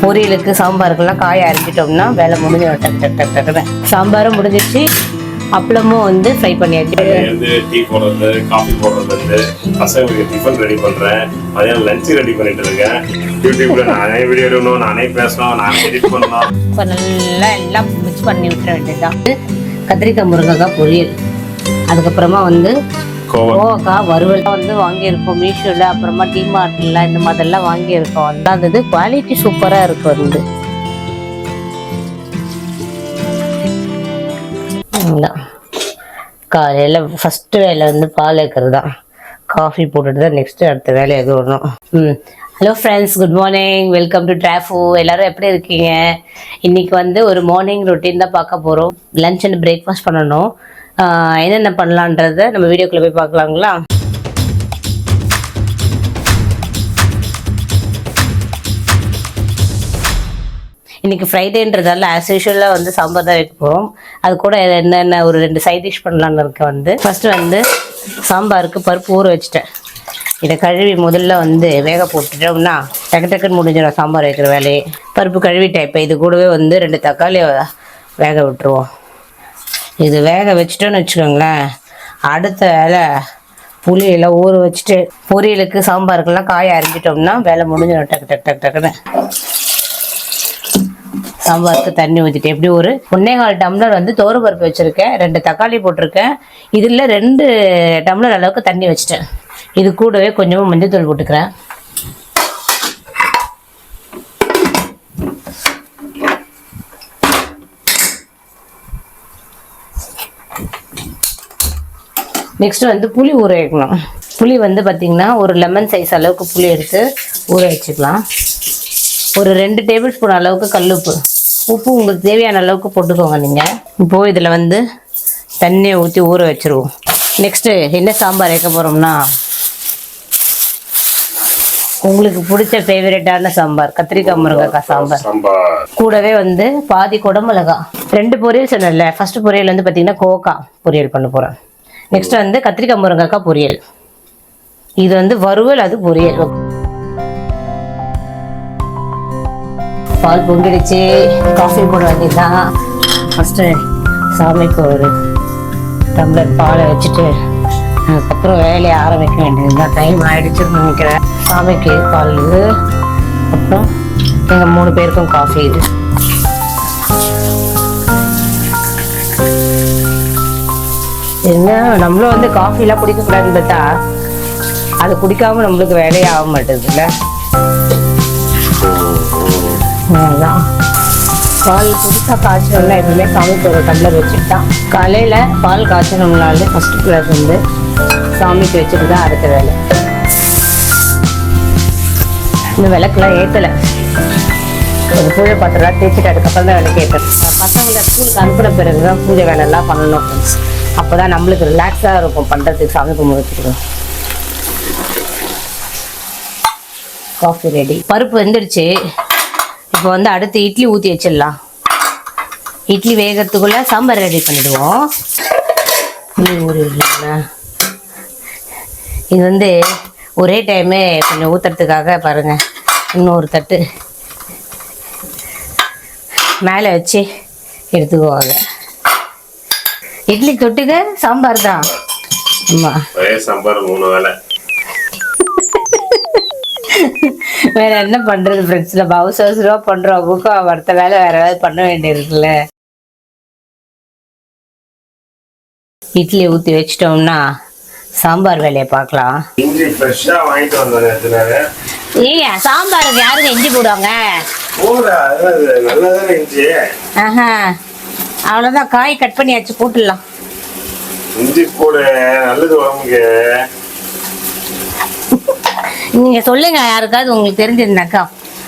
பொரியலுக்கு சாம்பாருக்கெல்லாம் காயை அரைச்சிட்டோம்னா வேலை முடிஞ்சு டக் டக் டக் டக்குன்னு சாம்பாரும் முடிஞ்சிச்சு. அப்பளமும் வந்து ஃப்ரை பண்ணியாச்சு. டீ போடுறது, காஃபி போடுறது, பசங்களுக்கு டிஃபன் ரெடி பண்றேன். மதியம் லஞ்ச் ரெடி பண்ணிட்டு இருக்கேன். யூடியூப்ல நானே வீடியோ எடுக்கணும், நானே பேசணும், நானே எடிட் பண்ணணும். இப்போ நல்லா எல்லாம் மிக்ஸ் பண்ணி விட்டுற வேண்டியதுதான். கத்திரிக்காய் முருங்கைக்காய் பொரியல், அதுக்கப்புறமா வந்து கோவக்காய் வறுவல் வந்து வாங்கியிருக்கோம் மீஷோல, அப்புறமா டிமார்ட்ல இந்த மாதிரிலாம் வாங்கியிருக்கோம். அதாவது குவாலிட்டி சூப்பரா இருக்கு. வந்து காலையில ஃபர்ஸ்ட் வேலை வந்து பால் வைக்கிறது தான். காஃபி போட்டுட்டு தான் நெக்ஸ்ட் அடுத்த வேலை எது வரணும். Hello friends, good morning, welcome to ட்ராஃபு. எல்லாரும் எப்படி இருக்கீங்க? இன்னைக்கு வந்து ஒரு மார்னிங் ரொட்டீன் தான் பார்க்க போகிறோம். லஞ்ச் அண்ட் பிரேக்ஃபாஸ்ட் பண்ணணும். என்னென்ன பண்ணலான்றத நம்ம வீடியோக்குள்ளே போய் பார்க்கலாங்களா? இன்னைக்கு ஃப்ரைடேன்றதால ஆஸ் யூஷுவலாக வந்து சாம்பார் தான் வைக்க போகிறோம். அது கூட என்னென்ன ஒரு 2 சைட் டிஷ் பண்ணலான்னு இருக்கேன். வந்து ஃபர்ஸ்ட் வந்து சாம்பாருக்கு பருப்பு ஊற வச்சுட்டேன். இதை கழுவி முதல்ல வந்து வேக போட்டுட்டோம்னா டக்கு டக்குன்னு முடிஞ்சிடும் சாம்பார் வைக்கிற வேலையை. பருப்பு கழுவிட்டேன். இப்போ இது கூடவே வந்து 2 தக்காளி வேக விட்டுருவோம். இது வேக வச்சுட்டோன்னு வச்சுக்கோங்களேன், அடுத்த வேலை புளியெல்லாம் ஊற வச்சுட்டு பொரியலுக்கு சாம்பாருக்கெல்லாம் காயை அரைஞ்சிட்டோம்னா வேலை முடிஞ்சிடும் டக்கு டக்கு டக்கு டக்குன்னு. சாம்பாருக்கு தண்ணி ஊற்றிட்டு எப்படி ஒரு 1.25 டம்ளர் வந்து பருப்பு வச்சுருக்கேன். 2 தக்காளி போட்டிருக்கேன். இதில் 2 டம்ளர் அளவுக்கு தண்ணி வச்சுட்டேன். இது கூடவே கொஞ்சமாக மஞ்சள்தூள் போட்டுக்கிறேன். நெக்ஸ்ட் வந்து புளி ஊற வைக்கணும். புளி வந்து பார்த்திங்கன்னா ஒரு லெமன் சைஸ் அளவுக்கு புளி எடுத்து ஊற வச்சுக்கலாம். ஒரு 2 டேபிள் ஸ்பூன் அளவுக்கு கல்லுப்பு, உப்பு உங்களுக்கு தேவையான அளவுக்கு போட்டுக்கோங்க நீங்கள். இப்போது இதில் வந்து தண்ணியை ஊற்றி ஊற வச்சுருவோம். நெக்ஸ்ட்டு என்ன சாம்பார் வைக்க போகிறோம்னா, உங்களுக்கு பிடிச்ச ஃபேவரட்டான சாம்பார் கத்திரிக்காய் முருங்கைக்காய் சாம்பார். கூடவே வந்து பாதி குடமிளகா. 2 பொரியல் சொன்னேன்ல. ஃபர்ஸ்ட் பொரியல் வந்து பார்த்திங்கன்னா கோவக்காய் பொரியல் பண்ண போகிறேன். நெக்ஸ்ட் வந்து கத்திரிக்காய் முருங்கைக்காய் பொரியல். இது வந்து வறுவல், அது பொரியல். பால் பொங்கிடுச்சு, காஃபி போட வேண்டியதுதான். ஃபஸ்ட்டு சாமிக்கு ஒரு டம்ளர் பாலை வச்சுட்டு அதுக்கப்புறம் வேலையை ஆரம்பிக்க வேண்டியதுதான். டைம் ஆகிடுச்சுன்னு நினைக்கிறேன். சாமிக்கு பால் இது, அப்புறம் எங்கள் 3 பேருக்கும் காஃபி. இது என்ன, நம்மளும் வந்து காஃபிலாம் குடிக்கக்கூடாதுன்னு பார்த்தா அது குடிக்காம நம்மளுக்கு வேலையே ஆக மாட்டேதுல்ல. அதுதான் பால் புதுசாக காய்ச்சணும்னா எப்பவுமே சாமிக்கு ஒரு டம்ளர் வச்சுட்டான். காலையில் பால் காய்ச்சணும்னாலே ஃபஸ்ட்டு கிளாஸ் வந்து சாமிக்கு வச்சுட்டு தான் அடுத்த வேலை. இந்த விளக்குலாம் ஏற்றலை. ஒரு பூஜை பாத்திரம் தேய்ச்சிட்டு அதுக்கப்புறம் தான் விளக்கு ஏற்றேன். பசங்களை ஸ்கூலுக்கு அனுப்பின பிறகு தான் பூஜை வேலைலாம் பண்ணணும் ஃப்ரெண்ட்ஸ். அப்போ தான் நம்மளுக்கு ரிலாக்ஸாக இருக்கும் பண்ணுறதுக்கு, சாமி கும்பிடுறதுக்கு. Coffee ready. பருப்பு வெந்துடுச்சு. இப்போ வந்து அடுத்து இட்லி ஊற்றி வச்சிடலாம். இட்லி வேகிறதுக்குள்ளே சாம்பார் ரெடி பண்ணிவிடுவோம். இது வந்து ஒரே டைமே கொஞ்சம் ஊற்றுறதுக்காக பாருங்கள், இன்னொரு தட்டு மேலே வச்சு எடுத்துக்குவாங்க. இட்லி தொட்டுக்க சாம்பார் தான். ஆமாம், சாம்பார் 3 வேலை. வேற என்ன பண்றது ஃப்ரெண்ட்ஸ்? நம்ம அவசரமா பண்றோம். புக்கா அடுத்த வேலை வேற ஏதாவது பண்ண வேண்டியிருக்குல்ல. இட்லி ஊற்றி வச்சிட்டோம்னா சாம்பார் வேலையை பார்க்கலாம். இஞ்சி ஃப்ரெஷ்ஷா வாங்கிட்டு வந்தேன். ஏய், சாம்பாருக்கு யாருங்க இஞ்சி போடுவாங்க? நல்லதானே இஞ்சி. அவ்வளோதான், காய் கட் பண்ணியாச்சு, போட்டுடலாம். இஞ்சி போடு, நல்லது உடம்புக்கு. நீங்க சொல்லுங்க, யாருக்காவது உங்களுக்கு தெரிஞ்சிருந்தாக்கா.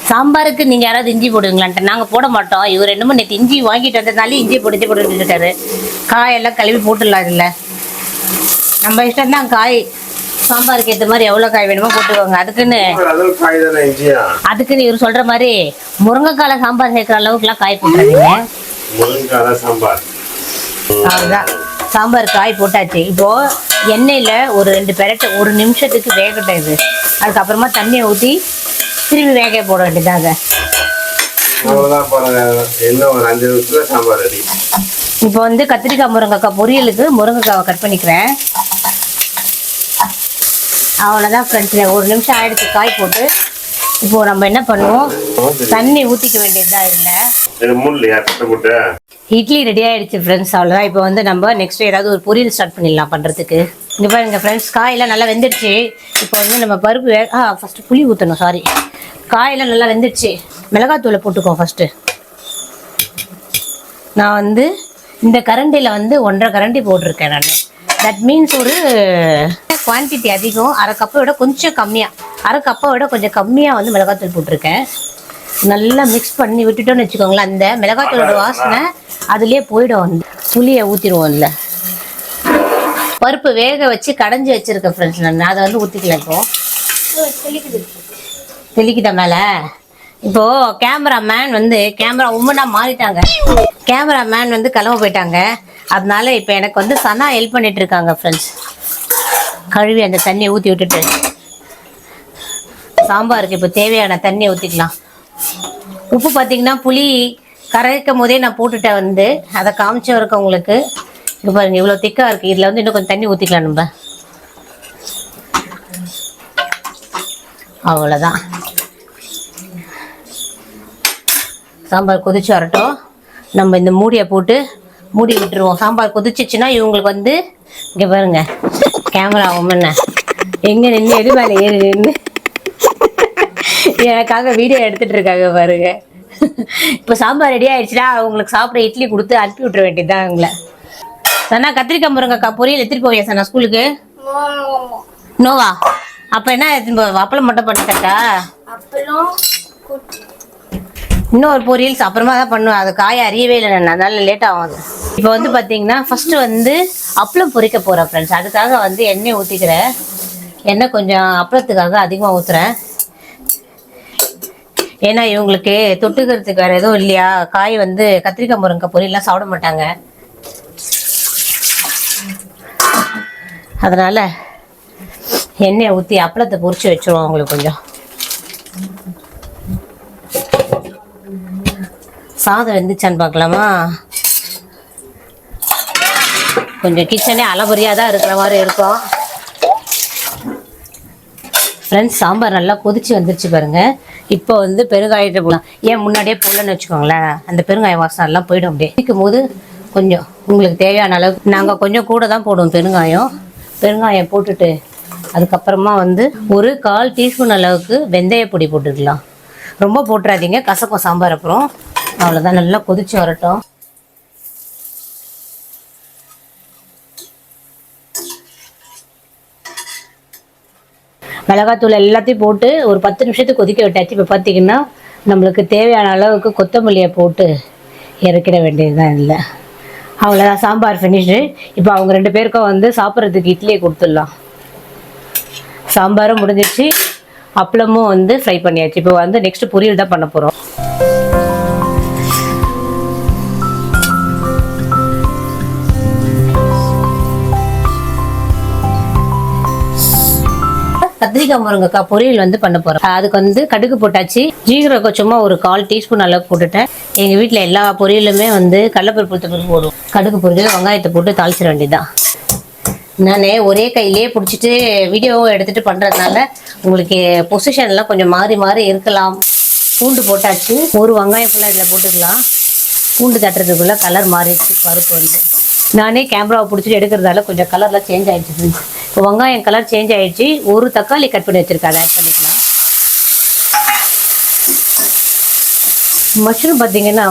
சாம்பாருக்கு நீங்க யாராவது இஞ்சி போடுவீங்களான்ட்டு. நாங்க போட மாட்டோம். இவர் என்னமோ நேற்று இஞ்சி வாங்கிட்டு வந்ததுனால இஞ்சி போட்டு இருக்காரு. காயெல்லாம் கழுவி போட்டுடலாம். இல்லை, நம்ம இஷ்டம் தான். காய் சாம்பாருக்கு ஏற்ற மாதிரி எவ்வளோ காய் வேணுமோ போட்டுக்கோங்க. அதுக்குன்னு இவர் சொல்ற மாதிரி முருங்கைக்கால சாம்பார் சேர்க்கிற அளவுக்குலாம் காய் போட்டுறாதீங்க. அதுதான், சாம்பார் காய் போட்டாச்சு. இப்போ எண்ணெயில் ஒரு 2 பெரட்டு 1 நிமிஷத்துக்கு வேகட்டும் இது. அதுக்கப்புறமா தண்ணியை ஊற்றி திரும்பி வேக போட வேண்டியதாக. அவ்வளோதான் பாருங்க, இன்னும் ஒரு 5 நிமிஷத்துல சாம்பார் ரெடி. இப்போ வந்து கத்திரிக்காய் முருங்கைக்காய் பொரியலுக்கு முருங்கைக்காவை கட் பண்ணிக்கிறேன். அவ்வளோதான் ஃப்ரெண்ட்ஸ், 1 நிமிஷம் ஆயிடுச்சு காய் போட்டு. இப்போ நம்ம என்ன பண்ணுவோம், தண்ணி ஊற்றிக்க வேண்டியதுதான். இல்லை இது மூணுலையா கட்ட போட்டு இட்லி ரெடி ஆகிடுச்சு ஃப்ரெண்ட்ஸ். அவ்வளோதான். இப்போ வந்து நம்ம நெக்ஸ்ட் ஏதாவது ஒரு பொரியல் ஸ்டார்ட் பண்ணிடலாம் பண்ணுறதுக்கு. இங்கே பாருங்க ஃப்ரெண்ட்ஸ், காயெல்லாம் நல்லா வெந்துடுச்சு. இப்போ வந்து நம்ம பருப்பு ஃபஸ்ட்டு புளி ஊற்றணும். சாரி, காயெல்லாம் நல்லா வெந்துடுச்சு. மிளகாத்தூளை போட்டுக்கோ ஃபஸ்ட்டு. நான் வந்து இந்த கரண்டியில் வந்து 1.5 கரண்டி போட்டிருக்கேன் நான். தட் மீன்ஸ் ஒரு குவான்டிட்டி அதிகம், 1/2 கப்பை விட கொஞ்சம் கம்மியாக, 1/2 கப்பை விட கொஞ்சம் கம்மியாக வந்து மிளகாத்தூள் போட்டிருக்கேன். நல்லா மிக்ஸ் பண்ணி விட்டுட்டோன்னு வச்சுக்கோங்களேன், அந்த மிளகாத்தூளோட வாசனை அதுலேயே போயிடும். வந்து புளியை ஊற்றிடுவோம். இல்லை பருப்பு வேக வச்சு கடைஞ்சி வச்சுருக்கேன் ஃப்ரெண்ட்ஸ். நான் அதை வந்து ஊற்றிக்கலாம். இப்போ தெளிக்குதா மேலே. இப்போது கேமராமேன் வந்து கேமரா உமனாக மாறிட்டாங்க. கேமராமேன் வந்து கிளம்ப போயிட்டாங்க. அதனால இப்போ எனக்கு வந்து சனா ஹெல்ப் பண்ணிட்டு இருக்காங்க ஃப்ரெண்ட்ஸ். கழுவி அந்த தண்ணியை ஊற்றி விட்டுட்டு சாம்பாருக்கு இப்போ தேவையான தண்ணியை ஊற்றிக்கலாம். உப்பு பார்த்தீங்கன்னா புளி கரைக்கும் போதே நான் போட்டுட்டேன். வந்து அதை காமிச்ச வரைக்கும் உங்களுக்கு. இப்போ பாருங்க இவ்வளோ திக்காக இருக்குது. இதில் வந்து இன்னும் கொஞ்சம் தண்ணி ஊற்றிக்கலாம் நம்ம. அவ்வளோதான். சாம்பார் கொதிச்சு வரட்டும். நம்ம இந்த மூடியை போட்டு மூடி விட்டுருவோம். சாம்பார் கொதிச்சிச்சுன்னா இவங்களுக்கு வந்து இங்கே பாருங்க, கேமரா உமன்ன எங்கே நின்று எது மேலே ஏறி நின்று எனக்காக வீடியோ எடுத்துட்டு இருக்காங்க பாருங்க. இப்போ சாம்பார் ரெடி ஆயிடுச்சுன்னா அவங்களுக்கு சாப்பிட இட்லி கொடுத்து அனுப்பி விட்டுற வேண்டியதுதான் அவங்கள. சனா கத்திரிக்காய் முருங்கைக்காய் பொரியல் எடுத்துட்டு போவியா சனா ஸ்கூலுக்கு? நோவா? அப்போ என்ன எடுத்துன்னு போவா? அப்பளம் மட்டும் பண்ணி தட்டா? இன்னொரு பொரியல்ஸ் அப்புறமா தான் பண்ணுவேன். அது காய அறியவே இல்லை நான், அதனால லேட் ஆகும் அது. இப்போ வந்து பார்த்தீங்கன்னா ஃபஸ்ட்டு வந்து அப்பளம் பொரிக்க போகிறேன் ஃப்ரெண்ட்ஸ். அதுக்காக வந்து எண்ணெய் ஊற்றிக்கிறேன். எண்ணெய் கொஞ்சம் அப்பளத்துக்காக அதிகமாக ஊற்றுறேன். ஏன்னா இவங்களுக்கு தொட்டுக்கிறதுக்கு வேறு எதுவும் இல்லையா. காய் வந்து கத்திரிக்காய் முருங்கைக்காய் பொரியல்லாம் சாப்பிட மாட்டாங்க. அதனால் எண்ணெயை ஊற்றி அப்பளத்தை பொரிச்சு வச்சுருவோம் அவங்களுக்கு. கொஞ்சம் சாதம் வெந்துச்சான்னு பார்க்கலாமா? கொஞ்சம் கிச்சனே அலபரியாக தான் இருக்கிற மாதிரி இருக்கும் ஃப்ரெண்ட்ஸ். சாம்பார் நல்லா கொதிச்சு வந்துருச்சு பாருங்க. இப்போ வந்து பெருங்காயத்தை போடலாம். ஏன் முன்னாடியே போடலன்னு வச்சுக்கோங்களேன், அந்த பெருங்காய வாசனை எல்லாம் போயிடும். அப்படியே இருக்கும் போது கொஞ்சம் உங்களுக்கு தேவையான அளவுக்கு நாங்கள் கொஞ்சம் கூட தான் போடுவோம் பெருங்காயம் போட்டுட்டு அதுக்கப்புறமா வந்து ஒரு 1/4 டீஸ்பூன் அளவுக்கு வெந்தய பொடி போட்டுக்கலாம். ரொம்ப போட்டுறாதீங்க, கசக்கும் சாம்பார். அப்புறம் அவ்வளோதான். நல்லா கொதிச்சு வரட்டும். மிளகாத்தூள் எல்லாத்தையும் போட்டு ஒரு 10 நிமிஷத்துக்கு கொதிக்க விட்டாச்சு. இப்போ பார்த்தீங்கன்னா நம்மளுக்கு தேவையான அளவுக்கு கொத்தமல்லியை போட்டு இறக்கிட வேண்டியதுதான். இல்லை அவ்வளோதான், சாம்பார் ஃபினிஷ்டு. இப்போ அவங்க 2 பேருக்கும் வந்து சாப்பிட்றதுக்கு இட்லியை கொடுத்துடலாம். சாம்பாரும் முடிஞ்சிச்சு, அப்பளமும் வந்து ஃப்ரை பண்ணியாச்சு. இப்போ வந்து நெக்ஸ்ட் பொரியல் தான் பண்ண போகிறோம். கத்திரிக்காய் முருங்கைக்காய் பொரியல் வந்து பண்ண போகிறோம். அதுக்கு வந்து கடுகு போட்டாச்சு. ஜீரகம் சும்மா ஒரு 1/4 டீஸ்பூன் அளவுக்கு போட்டுட்டேன். எங்கள் வீட்டில் எல்லா பொரியலுமே வந்து கடலைப்பருப்பு உளுத்தம்பருப்பு போடுவோம். கடுகு பொரிஞ்சு வெங்காயத்தை போட்டு தாளிச்சிட வேண்டியதுதான். நான் ஒரே கையிலே பிடிச்சிட்டு வீடியோவும் எடுத்துகிட்டு பண்ணுறதுனால உங்களுக்கு பொசிஷன்லாம் கொஞ்சம் மாறி மாறி இருக்கலாம். பூண்டு போட்டாச்சு. ஒரு வெங்காயம் ஃபுல்லாக இதில் போட்டுக்கலாம். பூண்டு தட்டுறதுக்குள்ளே கலர் மாறிடுச்சு பருப்பு வந்து. நானே கேமராவை பிடிச்சிட்டு எடுக்கிறதால கொஞ்சம் கலர்லாம் சேஞ்ச் ஆகிடுச்சு. இப்போ வெங்காயம் கலர் சேஞ்ச் ஆகிடுச்சு. ஒரு தக்காளி கட் பண்ணி வச்சுருக்கேன், அதை ஆட் பண்ணிக்கலாம். மஷ்ரூம் பார்த்தீங்கன்னா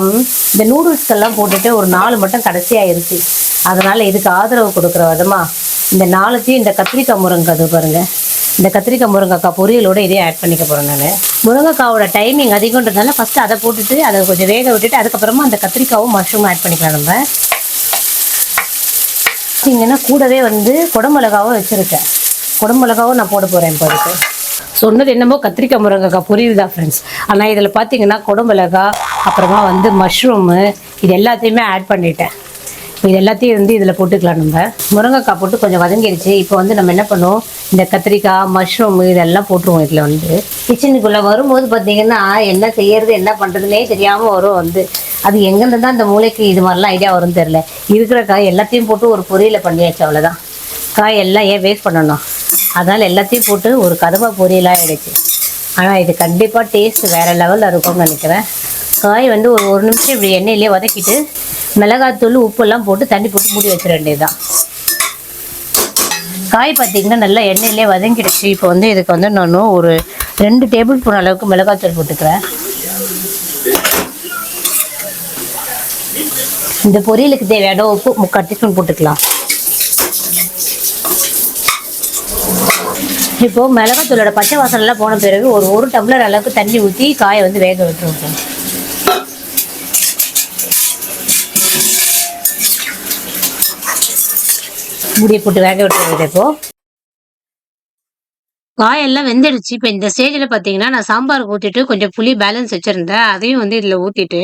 இந்த நூடுல்ஸ்க்கெல்லாம் போட்டுட்டு ஒரு 4 மட்டும் கடைசியாக இருக்குது. அதனால் இதுக்கு ஆதரவு கொடுக்குற விதமாக இந்த 4த்தையும் இந்த கத்திரிக்காய் முருங்கைக்காய் பாருங்கள், இந்த கத்திரிக்காய் முருங்கைக்காய் பொரியலோடு இதே ஆட் பண்ணிக்க போகிறேன் நான். முருங்கைக்காவோட டைமிங் அதிகன்றதுனால ஃபஸ்ட்டு அதை போட்டுட்டு அதை கொஞ்சம் வேக விட்டுட்டு அதுக்கப்புறமா அந்த கத்திரிக்காவும் மஷ்ரூம் ஆட் பண்ணிக்கலாம் நம்ம. பார்த்தீங்கன்னா கூடவே வந்து குடமிளகாவும் வச்சுருக்கேன். குடமிளகாவும் நான் போட போகிறேன். இப்போ அதுக்கு சொன்னது என்னமோ கத்திரிக்காய் முருங்கைக்காய் பொரியல் தான் ஃப்ரெண்ட்ஸ். ஆனால் இதில் பார்த்தீங்கன்னா குடமிளகா அப்புறமா வந்து மஷ்ரூமு இது எல்லாத்தையுமே ஆட் பண்ணிட்டேன். இது எல்லாத்தையும் வந்து இதில் போட்டுக்கலாம். நம்ம முருங்கைக்காய் போட்டு கொஞ்சம் வதங்கிடுச்சு. இப்போ வந்து நம்ம என்ன பண்ணுவோம், இந்த கத்திரிக்காய், மஷ்ரூம் இதெல்லாம் போட்டுருவோம் இதில் வந்து. கிச்சனுக்குள்ளே வரும்போது பார்த்தீங்கன்னா என்ன செய்யறது என்ன பண்ணுறதுனே தெரியாமல் வரும் வந்து. அது எங்கேருந்து தான் இந்த மூளைக்கு இது மாதிரிலாம் ஐடியா வரும்னு தெரில. இருக்கிற காய் எல்லாத்தையும் போட்டு ஒரு பொரியலை பண்ணியாச்சு, அவ்வளோதான். காய் எல்லாம் ஏன் வேஸ்ட் பண்ணணும், அதனால் எல்லாத்தையும் போட்டு ஒரு கதம்ப பொரியலாக ஆகிடுச்சு. ஆனால் இது கண்டிப்பாக டேஸ்ட் வேறு லெவலில் இருக்கும்னு நினைக்கிறேன். காய் வந்து ஒரு நிமிஷம் இப்படி எண்ணெயிலே வதக்கிட்டு மிளகாத்தூள் உப்பெல்லாம் போட்டு தண்ணி போட்டு மூடி வச்சிட வேண்டியதுதான். காய் பார்த்திங்கன்னா நல்லா எண்ணெயிலே வதங்கிடுச்சு. இப்போ வந்து இதுக்கு வந்து நான் ஒரு 2 டேபிள் ஸ்பூன் அளவுக்கு மிளகாத்தூள் போட்டுக்கிறேன். இந்த பொரியலுக்கு தேவையான உப்பு 3/4 டீஸ்பூன் போட்டுக்கலாம். இப்போது மிளகாத்தூளோட பச்சை வாசனைலாம் போன பிறகு ஒரு டம்ளர் அளவுக்கு தண்ணி ஊற்றி காயை வந்து வேக விட்டுருவோம். மூடியை போட்டு வேக விட்டுருவது. இப்போது காயெல்லாம் வெந்துடுச்சு. இப்போ இந்த ஸ்டேஜில் பார்த்தீங்கன்னா நான் சாம்பாருக்கு ஊற்றிட்டு கொஞ்சம் புளி பேலன்ஸ் வச்சுருந்தேன், அதையும் வந்து இதில் ஊற்றிட்டு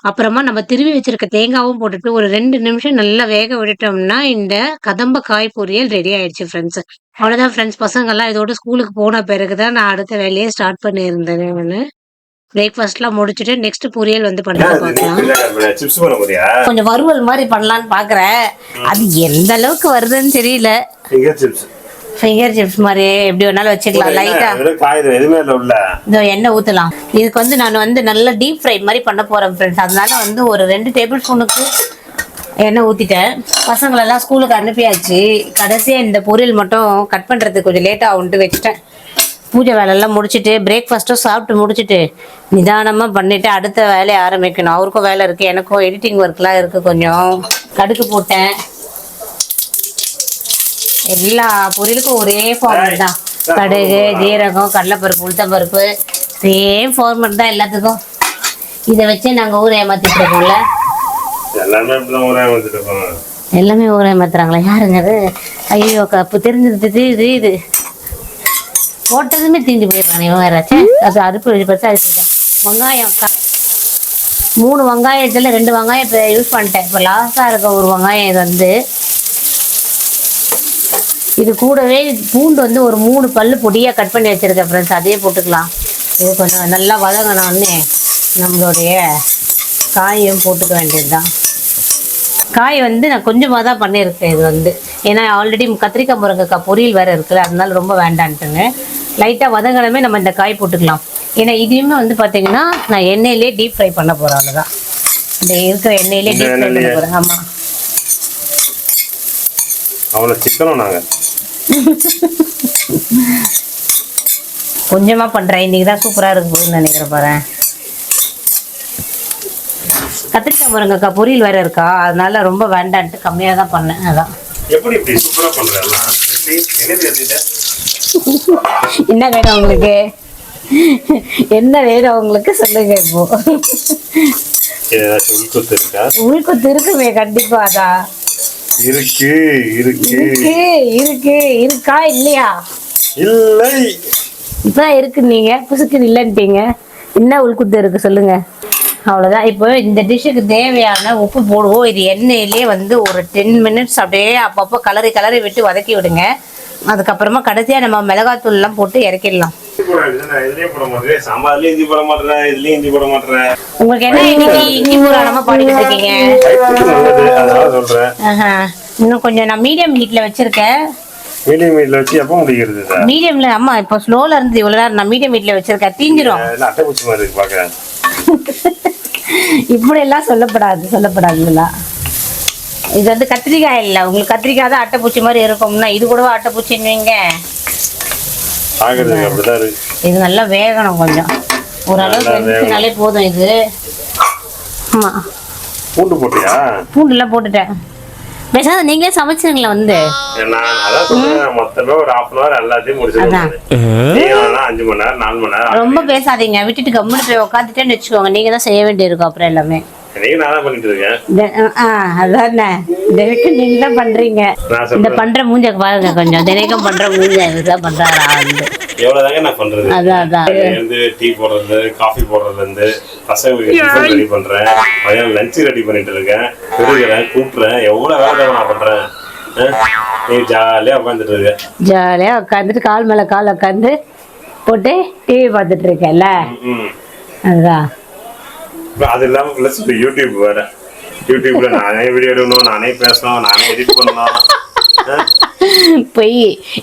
அப்புறமா நம்ம திருவி வச்சுருக்க தேங்காவும் போட்டுட்டு ஒரு 2 நிமிஷம் நல்லா வேக விட்டுட்டோம்னா இந்த கதம்ப காய் பொரியல் ரெடி ஆயிடுச்சு ஃப்ரெண்ட்ஸ். அவ்வளோதான் ஃப்ரெண்ட்ஸ். பசங்கள்லாம் இதோட ஸ்கூலுக்கு போன பிறகு தான் நான் அடுத்த வேலையை ஸ்டார்ட் பண்ணியிருந்தேன். நான் பிரேக்ஃபாஸ்ட்லாம் முடிச்சுட்டு நெக்ஸ்ட் பொரியல் வந்து பண்ணுறது பார்க்கலாம். கொஞ்சம் வறுவல் மாதிரி பண்ணலான்னு பார்க்குறேன். அது எந்த அளவுக்கு வருதுன்னு தெரியல. ஃபிங்கர் சிப்ஸ் மாதிரி எப்படி வேணாலும் வச்சுக்கலாம். லைட்டாக எண்ணெய் ஊற்றலாம். இதுக்கு வந்து நான் வந்து நல்லா டீப் ஃப்ரை மாதிரி பண்ண போகிறேன் ஃப்ரெண்ட்ஸ். அதனால வந்து ஒரு 2 டேபிள் ஸ்பூனுக்கு எண்ணெய் ஊற்றிட்டேன். பசங்களெல்லாம் ஸ்கூலுக்கு அனுப்பியாச்சு. கடைசியாக இந்த பொரியல் மட்டும் கட் பண்ணுறதுக்கு கொஞ்சம் லேட்டாக ஆகுன்ட்டு வச்சுட்டேன். பூஜை வேலையெல்லாம் முடிச்சுட்டு பிரேக்ஃபாஸ்ட்டும் சாப்பிட்டு முடிச்சுட்டு நிதானமாக பண்ணிவிட்டு அடுத்த வேலையை ஆரம்பிக்கணும். அவருக்கும் வேலை இருக்குது, எனக்கும் எடிட்டிங் ஒர்க்லாம் இருக்குது. கொஞ்சம் கடுகு போட்டேன். எல்லா பொரியலுக்கும் ஒரே ஃபார்மேட் தான். கடுகு, ஜீரகம், கடலைப்பருப்பு, உளுத்தம்பருப்பு சேம் ஃபார்மேட் தான் எல்லாத்துக்கும். இதை வச்சு நாங்கள் ஊரை ஏமாத்திட்டு இருக்கோம்ல. எல்லாமே ஊரை ஏமாத்துறாங்களா? யாருங்க அது? ஐயோ கப்பு தெரிஞ்சிருந்தது. இது போட்டதுமே தீஞ்சு போயிடுறான் இவன் வேறாச்சும். அது அறுப்பு பச்சை அரிசிதான். வெங்காயம் 3 வெங்காயத்தில் 2 வெங்காயம் இப்போ யூஸ் பண்ணிட்டேன். இப்போ லாஸ்ட்டாக இருக்க ஒரு வெங்காயம் இது வந்து. இது கூடவே பூண்டு வந்து ஒரு 3 பல்லு பொடியாக கட் பண்ணி வச்சுருக்கேன் ஃப்ரெண்ட்ஸ். அதையே போட்டுக்கலாம். இது கொஞ்சம் நல்லா வதங்கினோடனே நம்மளுடைய காயும் போட்டுக்க வேண்டியது தான். காய் வந்து நான் கொஞ்சமாக தான் பண்ணியிருக்கேன் இது வந்து. ஏன்னா ஆல்ரெடி கத்திரிக்காய் முருங்கைக்காய் பொரியல் வேறு இருக்குது, அதனால ரொம்ப வேண்டான்ட்டுங்க. லைட்டாக வதங்கணுமே நம்ம இந்த காய் போட்டுக்கலாம். ஏன்னா இதையுமே வந்து பார்த்தீங்கன்னா நான் எண்ணெயிலே டீப் ஃப்ரை பண்ண போகிறேன். அவ்வளோதான். இந்த இருக்கிற எண்ணெயிலே டீப் ஃப்ரை பண்ண போகிறேன். ஆமாம், அவ்வளோ சிக்கனும் நாங்கள் கொஞ்சமாக பண்ணுறேன். இன்றைக்கி தான் சூப்பராக இருக்குதுன்னு நினைக்கிறேன். பாருங்க, கத்திரிக்காய் முருங்கைக்காய் பொரியல் வேறு இருக்கா, அதனால ரொம்ப வேண்டான்ட்டு கம்மியாக தான் பண்ணேன். அதான் என்ன வேணும் உங்களுக்கு, என்ன வேணும் உங்களுக்கு சொல்லுங்க. இப்போ உள்குத்து இருக்குமே கண்டிப்பா. அதான் இருக்கு இருக்கு இருக்கு இருக்கா இல்லையா? இல்லை, இப்பதான் இருக்கு. நீங்க புசுக்கு இல்லைன்ட்டீங்க. என்ன உள்குத்து இருக்கு சொல்லுங்க. அவ்வளோதான். இப்போ இந்த டிஷ்ஷுக்கு தேவையான உப்பு போடுவோம். இது எண்ணெயிலே வந்து ஒரு 10 மினிட்ஸ் அப்படியே அப்பப்போ கலரி விட்டு வதக்கி விடுங்க. அதுக்கப்புறமா கடைசியாக நம்ம மிளகாத்தூள்லாம் போட்டு இறக்கிடலாம். உங்களுக்கு என்ன இன்னைக்கு இஞ்சி பூரானமா பாடிக்கிட்டு இருக்கீங்க? இன்னும் கொஞ்சம் நான் மீடியம் ஹீட்ல வச்சிருக்கேன். மீடியம் ஹீட்ல வச்சு எப்போ முடிக்கிறது? மீடியம்ல. அம்மா இப்போ ஸ்லோல இருந்து இவ்வளவு நேரம் நான் மீடியம் ஹீட்ல வச்சிருக்கேன். தீஞ்சிரும். அட்டைப்பூச்சி மாதிரி இருக்கு பாக்க. இப்படி எல்லாம் சொல்லப்படாதுல்ல. இது வந்து கத்திரிக்காய் இல்லை. உங்களுக்கு கத்திரிக்காய் தான் அட்டைப்பூச்சி மாதிரி இருக்கும்னா இது கூடவா அட்டைப்பூச்சின்னுவீங்க? இது நல்லா வேகணும் கொஞ்சம். ஓரளவுக்கு வெந்துச்சுனாலே போதும் இது. ஆமா, பூண்டு போட்டியா? பூண்டுலாம் போட்டுட்டேன். பேசாத நீங்களே சமைச்சுங்களா வந்து. ரொம்ப பேசாதீங்க, விட்டுட்டு கம்முன்னு போய் உட்காந்துட்டேன்னு வச்சுக்கோங்க. நீங்க தான் செய்ய வேண்டியிருக்கும் அப்புறம் எல்லாமே. அதானே தினைக்கும் நீங்க தான் பண்றீங்க. இந்த பண்ற மூஞ்ச பாருங்க கொஞ்சம். தினைக்கும் பண்ற மூஞ்ச இதுதான் பண்றாரா வந்து. எவ்வளவுதாங்க நான் பண்றது. அதான் இருந்து டீ போடுறது, காஃபி போடுறதுல இருந்து பசங்களுக்கு டிஃபன் ரெடி பண்றேன், மதியானம் லஞ்ச் ரெடி பண்ணிட்டு இருக்கேன், பெருகிறேன், கூட்டுறேன், எவ்வளவு வேலை நான் பண்றேன். நீ ஜாலியா உட்காந்துட்டு இருக்க. ஜாலியா உட்காந்துட்டு கால் மேல கால் உட்காந்து போட்டு டிவி பார்த்துட்டு இருக்கேன்ல. அதுதான். அது இல்லாம பிளஸ் யூடியூப் வேற. யூடியூப்ல நானே வீடியோ எடுக்கணும், நானே பேசணும், நானே எடிட் பண்ணணும். போய்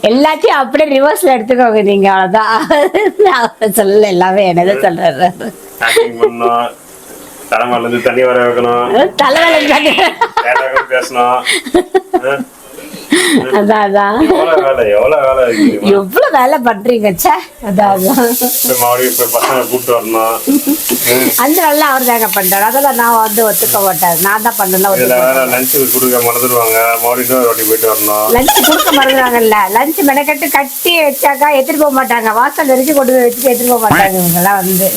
எல்லாத்தையும் அப்படியே ரிவர்ஸ்ல எடுத்துக்கோங்க நீங்க. அவ்வளவுதான். சொல்லல, எல்லாமே என்னதான் சொல்றாரு. பண்ணணும், தலைமையில இருந்து தண்ணி வர வைக்கணும், தலைவலி பேசணும். அதான் எவ்வளவு வேலை பண்றீங்க. பசங்க கூப்பிட்டு வரணும். அந்த வேலை அவர் தாங்க பண்றாரு. அதெல்லாம் நான் வந்து ஒத்துக்க மாட்டேன். நான் தான் பண்ணலாம். லஞ்ச் கொடுக்க மறந்துடுவாங்க, மறுபடியும் ரொட்டி போயிட்டு வரணும். லஞ்ச் கொடுக்க மறந்துடுவாங்கல்ல. லஞ்ச் மெனக்கட்டு கட்டி வச்சாக்கா எடுத்துட்டு போக மாட்டாங்க. வாசல் வரைக்கும் கொண்டு போய் வச்சுட்டு எடுத்துட்டு போக மாட்டாங்க இவங்கெல்லாம் வந்து.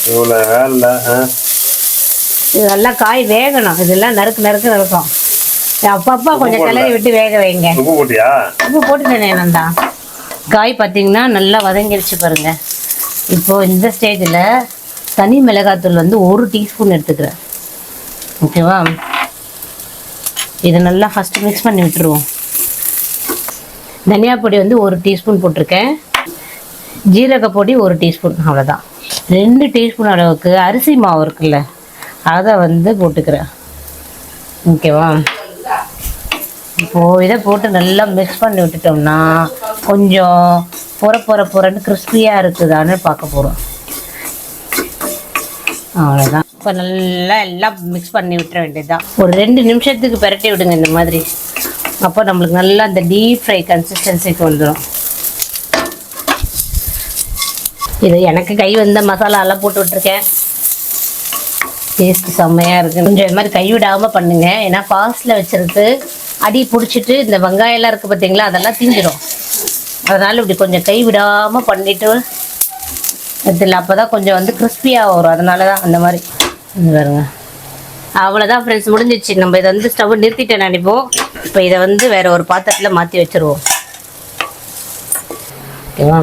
இவ்வளவு வேலை. இதெல்லாம் காய் வேகணும். இதெல்லாம் நறுக்கு இருக்கும். அப்பப்பா கொஞ்சம் கிளறி விட்டு வேக வைங்க. உப்பு போட்டியா? உப்பு போட்டுட்டேனே நந்தா. காய் பார்த்தீங்கன்னா நல்லா வதங்கிருச்சு பாருங்க. இப்போ இந்த ஸ்டேஜில் தனி மிளகாத்தூள் வந்து 1 டீஸ்பூன் எடுத்துக்கிறேன். ஓகேவா? இதை நல்லா ஃபஸ்ட்டு மிக்ஸ் பண்ணி விட்டுருவோம். தனியா பொடி வந்து 1 டீஸ்பூன் போட்டிருக்கேன். ஜீரக பொடி 1 டீஸ்பூன், அவ்வளோதான். 2 டீஸ்பூன் அளவுக்கு அரிசி மாவு இருக்குல்ல, அதை வந்து போட்டுக்கிறேன். ஓகேவா? இப்போது இதை போட்டு நல்லா மிக்ஸ் பண்ணி விட்டுட்டோம்னா கொஞ்சம் பொறன்னு கிறிஸ்பியாக இருக்குதான்னு பார்க்க போகிறோம். அவ்வளோதான். இப்போ நல்லா எல்லாம் மிக்ஸ் பண்ணி விட்டுற வேண்டியதுதான். ஒரு 2 நிமிஷத்துக்கு பிரட்டி விடுங்க இந்த மாதிரி. அப்போ நம்மளுக்கு நல்லா அந்த டீப் ஃப்ரை கன்சிஸ்டன்சிக்கு வந்துடும். இது எனக்கு கை வந்த மசாலாலாம் போட்டு விட்டுருக்கேன். டேஸ்ட் செம்மையாக இருக்குது. கொஞ்சம் இது மாதிரி கைவிடாமல் பண்ணுங்க. ஏன்னா ஃபாஸ்ட்டில் வச்சுருக்கு அடி பிடிச்சிட்டு இந்த வெங்காயம்லாம் இருக்குது பார்த்தீங்களா, அதெல்லாம் தீஞ்சிடும். அதனால் இப்படி கொஞ்சம் கைவிடாமல் பண்ணிவிட்டு இதில் அப்போ தான் கொஞ்சம் வந்து கிறிஸ்பியாக வரும். அதனால தான் அந்த மாதிரி பாருங்க. அவ்வளோதான் ஃப்ரெண்ட்ஸ், முடிஞ்சிச்சு. நம்ம இதை வந்து ஸ்டவ் நிறுத்திட்டேன் நினைப்போம். இப்போ இதை வந்து வேறு ஒரு பாத்திரத்தில் மாற்றி வச்சுருவோம். ஓகேவா?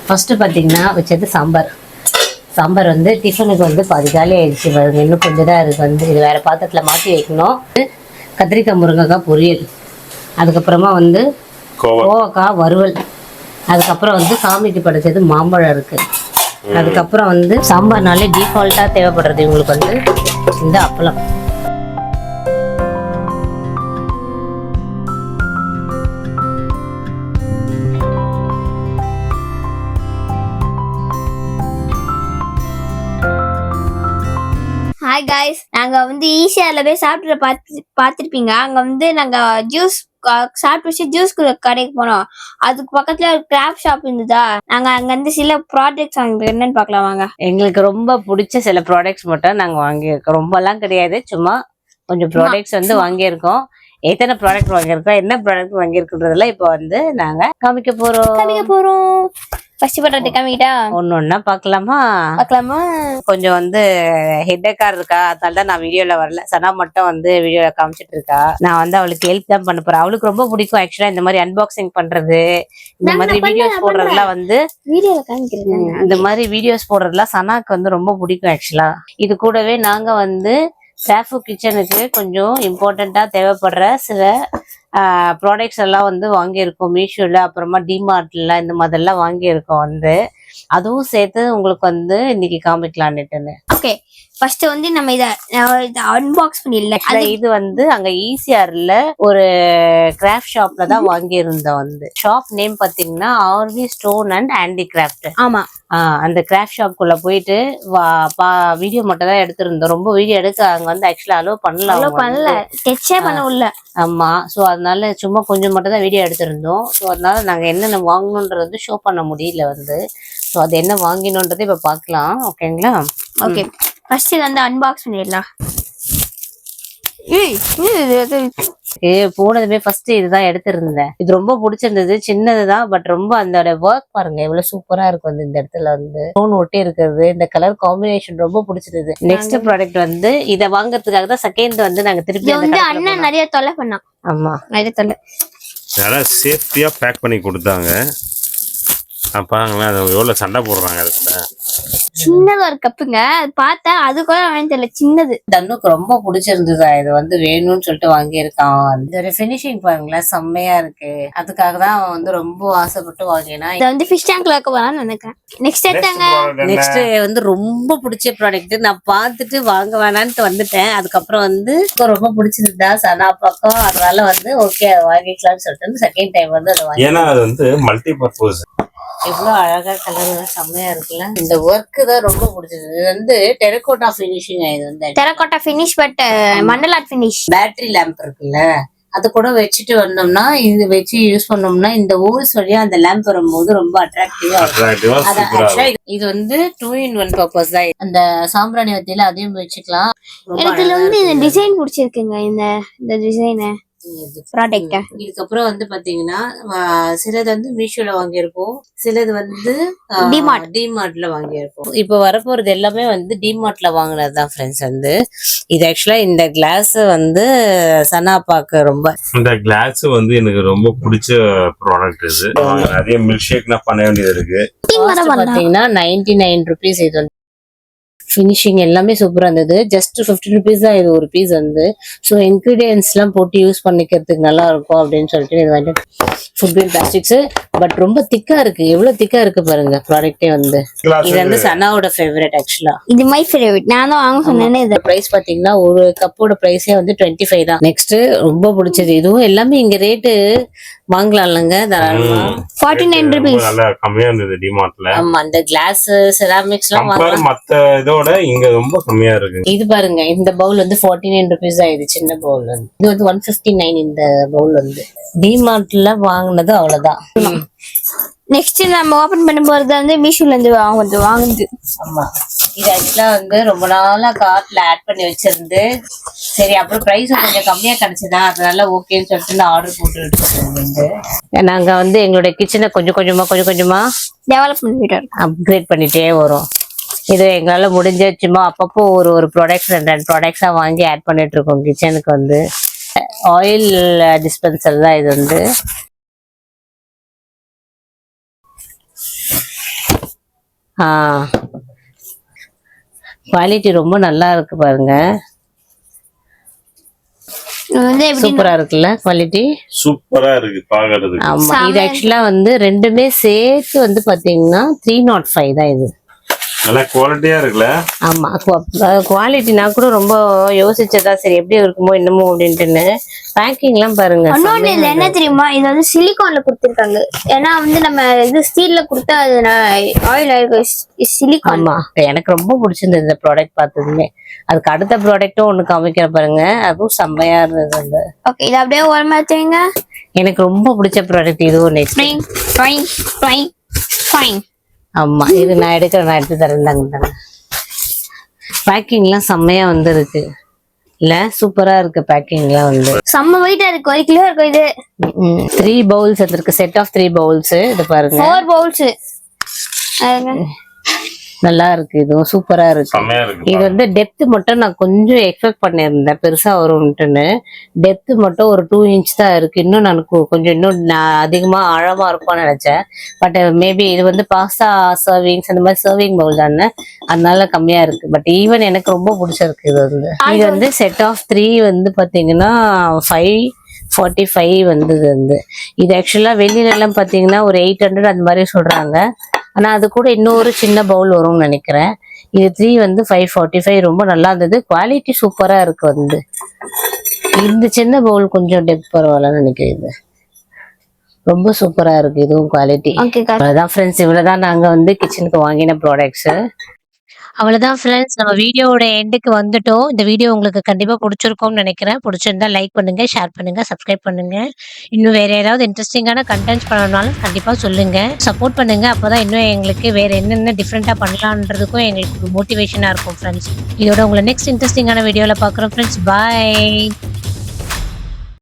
ஃபஸ்ட்டு பார்த்தீங்கன்னா வச்சது சாம்பார் வந்து டிஃபனுக்கு வந்து பாதி காலி ஆயிடுச்சு பாருங்க. இன்னும் கொஞ்சம் தான் அதுக்கு வந்து இது வேறு பாத்திரத்தில் மாற்றி வைக்கணும். கத்திரிக்காய் முருங்கைக்காய் பொரியல், அதுக்கப்புறமா வந்து கோவக்காய் வறுவல், அதுக்கப்புறம் வந்து சாமிக்கு படைச்சது மாம்பழம் இருக்குது. அதுக்கப்புறம் வந்து சாம்பார்னாலே டிஃபால்ட்டாக தேவைப்படுறது இவங்களுக்கு வந்து இந்த அப்பளம். ஹாய் காய்ஸ், நாங்க வந்து ஈஸியால போய் சாப்பிட்டு பார்த்துருப்பீங்க. அங்க வந்து நாங்க ஜூஸ் சாப்பிட்டு வச்சு ஜூஸ் கடைக்கு போனோம். அதுக்கு பக்கத்துல ஒரு கிராஃப்ட் ஷாப் இருந்ததா. நாங்க அங்க இருந்து சில ப்ராடக்ட்ஸ் வாங்கிட்டு என்னன்னு பார்க்கலாம் வாங்க. எங்களுக்கு ரொம்ப பிடிச்ச சில ப்ராடக்ட்ஸ் மட்டும் நாங்க வாங்கியிருக்கோம். ரொம்பலாம் கிடையாது, சும்மா கொஞ்சம் ப்ராடக்ட்ஸ் வந்து வாங்கியிருக்கோம். எத்தனை ப்ராடக்ட் வாங்கியிருக்கோம், என்ன ப்ராடக்ட் வாங்கியிருக்குன்றதெல்லாம் இப்போ வந்து நாங்க காமிக்க போறோம். ஃபர்ஸ்ட் ப்ராடக்ட் காமிக்கிட்டா ஒன்னொன்னா பார்க்கலாமா? கொஞ்சம் வந்து ஹெட்டேக்கா இருக்கா, அதனால தான் நான் வீடியோல வரல. சனா மட்டும் வந்து வீடியோல காமிச்சிட்டு இருக்கா. நான் வந்து அவளுக்கு ஹெல்ப் தான் பண்ண போறேன். அவளுக்கு ரொம்ப பிடிக்கும் ஆக்சுவலா இந்த மாதிரி அன்பாக்சிங் பண்றது, இந்த மாதிரி வீடியோஸ் போடுறதுலாம் வந்து வீடியோல காமிக்கிறேன். இந்த மாதிரி வீடியோஸ் போடுறதுலாம் சனாக்கு வந்து ரொம்ப பிடிக்கும் ஆக்சுவலா. இது கூடவே நாங்க வந்து சாஃபு கிச்சனுக்கு கொஞ்சம் இம்பார்ட்டண்ட்டாக தேவைப்படுற சில ப்ராடக்ட்ஸ் எல்லாம் வந்து வாங்கியிருக்கோம் மீஷோவில், அப்புறமா டிமார்ட்ல இந்த மாதிரிலாம் வாங்கியிருக்கோம் வந்து. அதுவும் சேர்த்து உங்களுக்கு வந்து இன்னைக்கு காமிக்கலான்னுட்டுன்னு. ஓகே, ஃபர்ஸ்ட் வந்து நம்ம இதை அன்பாக்ஸ் பண்ணிடலாம். இது வந்து அங்க ஈசிஆர்ல ஒரு கிராஃப்ட் ஷாப்ல தான் வாங்கியிருந்தோம். வந்து ஷாப் நேம் பாத்தீங்கன்னா ஆர்வி ஸ்டோன் அண்ட் ஹேண்டிகிராஃப்ட். ஆமா, அந்த கிராஃப்ட் ஷாப்குள்ள போயிட்டு வீடியோ மட்டும் தான் எடுத்திருந்தோம். ரொம்ப வீடியோ எடுக்க அங்க வந்து ஆக்சுவலா அலோவ் பண்ணல, டச்சே பண்ண உள்ள. ஆமா, ஸோ அதனால சும்மா கொஞ்சம் மட்டும் தான் வீடியோ எடுத்திருந்தோம். ஸோ அதனால நாங்க என்னென்ன வாங்கணுன்றது வந்து ஷோ பண்ண முடியல வந்து. ஸோ அது என்ன வாங்கினோன்றதை இப்ப பாக்கலாம். ஓகேங்களா? ஓகே, ஃபர்ஸ்ட் வந்து அன்பாக்ஸ் பண்ணிடலாம். போனதுமே ஃபர்ஸ்ட் இதுதான் எடுத்திருந்தேன். இது ரொம்ப பிடிச்சிருந்தது. சின்னதுதான், பட் ரொம்ப அந்த ஒர்க் பாருங்க எவ்வளவு சூப்பரா இருக்கும். வந்து இந்த இடத்துல வந்து ஸ்டோன் ஒட்டி இருக்கிறது, இந்த கலர் காம்பினேஷன் ரொம்ப பிடிச்சிருந்தது. நெக்ஸ்ட் ப்ராடக்ட் வந்து இதை வாங்குறதுக்காக தான் செகண்ட் வந்து நாங்க திருப்பி வந்து அண்ணன் நிறைய தொலை பண்ணோம். ஆமா, நிறைய தொலை. நல்லா சேஃப்டியா பேக் பண்ணி கொடுத்தாங்க. பாருங்களேன் அது எவ்வளோ சண்டை போடுறாங்க அதுக்குள்ள. சின்னதா ஒரு கப்புங்க, அது பார்த்தா அது கூட வாங்கி தெரியல, சின்னது. தனுக்கு ரொம்ப பிடிச்சிருந்ததா, இது வந்து வேணும்னு சொல்லிட்டு வாங்கியிருக்கான். இதோட ஃபினிஷிங் பாருங்களேன் செம்மையா இருக்கு. அதுக்காக தான் அவன் வந்து ரொம்ப ஆசைப்பட்டு வாங்கினா. இதை வந்து ஃபிஷ் டேங்க்ல வைக்க போறான்னு நினைக்கிறேன். நெக்ஸ்ட் எடுத்தாங்க. நெக்ஸ்ட் வந்து ரொம்ப பிடிச்ச ப்ராடக்ட், நான் பார்த்துட்டு வாங்க வேணான்ட்டு வந்துட்டேன். அதுக்கப்புறம் வந்து ரொம்ப பிடிச்சிருந்தா சனா பக்கம், அதனால வந்து ஓகே வாங்கிக்கலாம்னு சொல்லிட்டு செகண்ட் டைம் வந்து அதை வாங்கி. ஏன்னா அது வந்து மல்டி பர்பஸ். எவ்வளவு அழகா கலர் செம்மையா இருக்குல்ல. இந்த ஒர்க் தான் ரொம்ப பிடிச்சது. இது வந்து டெரகோட்டா ஃபினிஷிங். இது வந்து terracotta finish, but mandala art finish. Battery lamp இருக்குல்ல, அது கூட வச்சுட்டு வந்தோம்னா, இது வச்சு யூஸ் பண்ணோம்னா இந்த ஹோல்ஸ் வழியா அந்த லேம்ப் வரும்போது ரொம்ப அட்ராக்டிவா இருக்கும். இது வந்து 2-in-1 பர்பஸ் தான். அந்த சாம்பிராணி வத்தியில அதையும் வச்சுக்கலாம். எனக்கு இதுல வந்து இந்த டிசைன் பிடிச்சிருக்குங்க, இந்த டிசைன் ப்ராடக்ட். இதுக்கப்புறம் வந்து பாத்தீங்கன்னா சிலது வந்து மீஷோல வாங்கியிருப்போம், சிலது வந்து டிமார்ட்ல வாங்கியிருப்போம். இப்ப வரப்போறது எல்லாமே வந்து டிமார்ட்ல வாங்கினதுதான் ஃப்ரெண்ட்ஸ். வந்து இது ஆக்சுவலா இந்த கிளாஸ் வந்து சனாப்பாக்கு ரொம்ப, இந்த கிளாஸ் வந்து எனக்கு ரொம்ப பிடிச்ச ப்ராடக்ட். இது நிறைய மில்க் ஷேக் நான் பண்ண வேண்டியது இருக்கு. பாத்தீங்கன்னா 99 rupees. இது வந்து ஃபினிஷிங் எல்லாமே சூப்பரா இருந்தது. ஜஸ்ட் 50 rupees தான் இது ஒரு பீஸ் வந்து. ஸோ இன்கிரீடியன்ஸ் எல்லாம் போட்டு யூஸ் பண்ணிக்கிறதுக்கு நல்லா இருக்கும் அப்படின்னு சொல்லிட்டு இது வந்து ஃபுட் கிரேட் பிளாஸ்டிக்ஸ். பட் ரொம்ப திக்கா இருக்கு. எவ்வளவு திக்கா இருக்கு பாருங்க ப்ராடக்டே வந்து. இது வந்து சனாவோட ஃபேவரட் ஆக்சுவலா. இது மை ஃபேவரட், நான் தான் வாங்க சொன்னேனே. இது பிரைஸ் பாத்தீங்கன்னா ஒரு கப்போட பிரைஸே வந்து 25 தான். நெக்ஸ்ட் ரொம்ப பிடிச்சது, இதுவும் எல்லாமே இங்க ரேட்டு வாங்கலாம்லங்க தாராளமா. 49 rupees. நல்லா கம்மியா இருந்தது டிமார்ட்ல. ஆமா, அந்த கிளாஸ் செராமிக்ஸ் எல்லாம் வாங்கலாம். மத்த இதோட இங்க ரொம்ப கம்மியா இருக்கு. இது பாருங்க, இந்த பவுல் வந்து 49 rupees தான். இது சின்ன பவுல் வந்து, இது வந்து 159 இந்த பவுல் வந்து. டிமார்ட்ல வாங்கினது அவ்வளவுதான். நெக்ஸ்ட் நம்ம ஓபன் பண்ண போறது வந்து மீஷோல இருந்து வாங்குது. ஆமா, இது ஆக்சுவலா வந்து ரொம்ப நாளா கார்ட்ல ஆட் பண்ணி வச்சிருந்து, சரி அப்புறம் பிரைஸ் கொஞ்சம் கம்மியா கிடைச்சதா, அதனால ஓகேன்னு சொல்லிட்டு நான் ஆர்டர் போட்டு. நாங்க வந்து எங்களுடைய கிச்சனை கொஞ்சம் கொஞ்சமா டெவலப் பண்ணிட்டு அப்கிரேட் பண்ணிட்டே வரோம். இது எங்களால முடிஞ்ச சும்மா அப்பப்போ ஒரு ப்ராடக்ட்ஸ் 2 ப்ராடக்ட்ஸா வாங்கி ஆட் பண்ணிட்டு இருக்கோம் கிச்சனுக்கு. வந்து ஆயில் டிஸ்பென்சர் தான் இது வந்து. குவாலிட்டி ரொம்ப நல்லா இருக்கு பாருங்க. சூப்பரா இருக்குல்ல, குவாலிட்டி சூப்பரா இருக்கு பாக்குறதுக்கு. ஆமா, இது ஆக்சுவலா வந்து ரெண்டுமே சேர்த்து வந்து பாத்தீங்கன்னா 305 தான் இது. நல்ல குவாலிட்டியா இருக்குல்ல. ஆமா, குவாலிட்டி நான் கூட ரொம்ப யோசிச்சதா, சரி எப்படி இருக்குமோ என்னமோ அப்படின்ட்டுன்னு. பேக்கிங் எல்லாம் பாருங்க. இன்னொன்னு இதுல என்ன தெரியுமா, இது வந்து சிலிகான்ல கொடுத்திருக்காங்க. ஏன்னா வந்து நம்ம இது ஸ்டீல்ல கொடுத்தா அது ஆயில் சிலிகான். ஆமா, எனக்கு ரொம்ப பிடிச்சிருந்தது இந்த ப்ராடக்ட் பார்த்ததுமே. அதுக்கு அடுத்த ப்ராடக்ட்டும் ஒண்ணு காமிக்கிற பாருங்க, அதுவும் செம்மையா இருந்தது. ஓகே, இது அப்படியே ஓரமா எடுத்துங்க. எனக்கு ரொம்ப பிடிச்ச ப்ராடக்ட் இதுவும். நெக்ஸ்ட் ஆமா, இது நான் எடுத்து தரேன். பேக்கிங்லாம் செம்மையா வந்துருக்கு இல்ல, சூப்பரா இருக்கு. பேக்கிங்லாம் வந்து செம்ம வெயிட்டா இருக்கு, 1 கிலோ இருக்கும். இது 3 பவுல்ஸ் இருக்கு, செட் ஆஃப் 3 பவுல்ஸ். இது பாருங்க, 4 பவுல்ஸ். நல்லா இருக்கு, இதுவும் சூப்பரா இருக்கு. இது வந்து டெப்த் மட்டும் நான் கொஞ்சம் எக்ஸ்பெக்ட் பண்ணியிருந்தேன் பெருசா வரும்ட்டுன்னு. டெப்த் மட்டும் ஒரு 2 inch தான் இருக்கு. இன்னும் நான் கொஞ்சம் இன்னும் அதிகமா ஆழமா இருக்கும்னு நினைச்சேன். பட் மேபி இது வந்து பாஸ்தா சர்விங்ஸ் அந்த மாதிரி சர்விங் பவுல் தானே, அதனால கம்மியா இருக்கு. பட் ஈவன் எனக்கு ரொம்ப பிடிச்சிருக்கு. இது வந்து செட் ஆஃப் 3 வந்து பாத்தீங்கன்னா 545 வந்தது வந்து. இது ஆக்சுவலா வெளியில எல்லாம் பாத்தீங்கன்னா ஒரு 800 அந்த மாதிரி சொல்றாங்க. ஆனா அது கூட இன்னொரு சின்ன பவுல் வரும்னு நினைக்கிறேன். இது 3 வந்து 545. ரொம்ப நல்லா இருந்தது, குவாலிட்டி சூப்பரா இருக்கு. வந்து இந்த சின்ன பவுல் கொஞ்சம் டெப்த் பரவாயில்லன்னு நினைக்கிறேன். இது ரொம்ப சூப்பரா இருக்கு, இதுவும் குவாலிட்டி. அவ்வளவுதான் ஃப்ரெண்ட்ஸ், இவ்வளவுதான் நாங்க வந்து கிச்சனுக்கு வாங்கின ப்ராடக்ட்ஸ். அவ்வளவுதான் ஃப்ரெண்ட்ஸ், நம்ம வீடியோவோட எண்டுக்கு வந்துட்டோம். இந்த வீடியோ உங்களுக்கு கண்டிப்பா பிடிச்சிருக்கும்னு நினைக்கிறேன். பிடிச்சிருந்தா லைக் பண்ணுங்க, ஷேர் பண்ணுங்க, சப்ஸ்கிரைப் பண்ணுங்க. இன்னும் வேற ஏதாவது இன்ட்ரெஸ்டிங்கான கண்டென்ட்ஸ் பண்ணணும்னாலும் கண்டிப்பா சொல்லுங்க, சப்போர்ட் பண்ணுங்க. அப்பதான் இன்னும் எங்களுக்கு வேற என்னென்ன டிஃப்ரெண்டா பண்ணலான்றதுக்கும் எங்களுக்கு ஒரு மோட்டிவேஷனா இருக்கும் ஃப்ரெண்ட்ஸ். இதோட உங்களை நெக்ஸ்ட் இன்ட்ரெஸ்டிங்கான வீடியோல பாக்குறோம் ஃப்ரெண்ட்ஸ். பாய்.